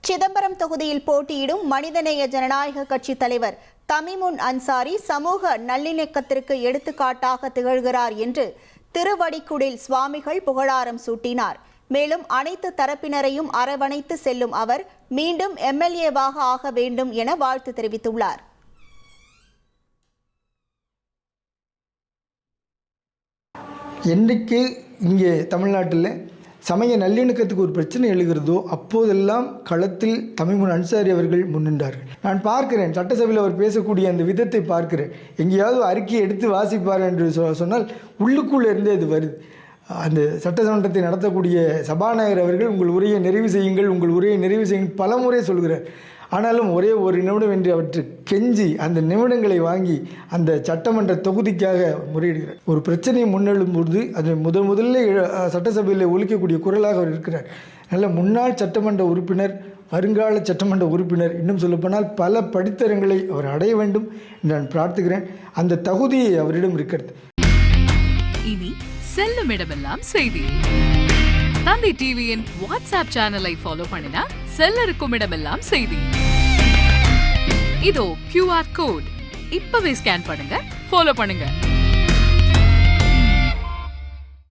சிதம்பரம் தொகுதியில் போட்டியிடும் மனிதநேய ஜனநாயக கட்சி தலைவர் தமிமுன் அன்சாரி சமூக நல்லிணக்கத்திற்கு எடுத்துக்காட்டாக திகழ்கிறார் என்று திருவடிக்குடில் சுவாமிகள் புகழாரம் சூட்டினார். மேலும் அனைத்து தரப்பினரையும் அரவணைத்து செல்லும் அவர் மீண்டும் எம்எல்ஏவாக ஆக வேண்டும் என வாழ்த்து தெரிவித்துள்ளார். என்றைக்கு இங்கே தமிழ்நாட்டில் சமய நல்லிணக்கத்துக்கு ஒரு பிரச்சனை எழுகிறதோ அப்போதெல்லாம் களத்தில் தமிமுன் அன்சாரி அவர்கள் முன்னின்றார்கள். நான் பார்க்கிறேன், சட்டசபையில் அவர் பேசக்கூடிய அந்த விதத்தை பார்க்கிறேன். எங்கேயாவது அறிக்கையை எடுத்து வாசிப்பார் என்று சொன்னால் உள்ளுக்குள்ளே இருந்தே அது வருது. அந்த சட்டமன்றத்தை நடத்தக்கூடிய சபாநாயகர் அவர்கள் உங்கள் உரையை நிறைவு செய்யுங்கள் பல முறை சொல்கிறார். ஆனாலும் ஒரே ஒரு நிமிடம் என்று அவற்றை கெஞ்சி அந்த நிமிடங்களை வாங்கி அந்த சட்டமன்ற தொகுதிக்காக முறையிடுகிறார். ஒரு பிரச்சனையை முன்னெழும்போது அதை முதல்ல சட்டசபையில் ஒலிக்கக்கூடிய குரலாக அவர் இருக்கிறார். நல்ல முன்னாள் சட்டமன்ற உறுப்பினர், வருங்கால சட்டமன்ற உறுப்பினர், இன்னும் சொல்லப்போனால் பல படித்தரங்களை அவர் அடைய வேண்டும் என்று நான் பிரார்த்துகிறேன். அந்த தகுதியை அவரிடம் இருக்கிறது. இனி செல்லும் இடமெல்லாம் செய்தி. தந்தை டிவியின் வாட்ஸ்அப் சேனலை ஃபாலோ பண்ணினா செல்லருக்கும் இடமெல்லாம் செய்தி. இதோ QR கோட் இப்பவே ஸ்கேன் பண்ணுங்க, ஃபாலோ பண்ணுங்க.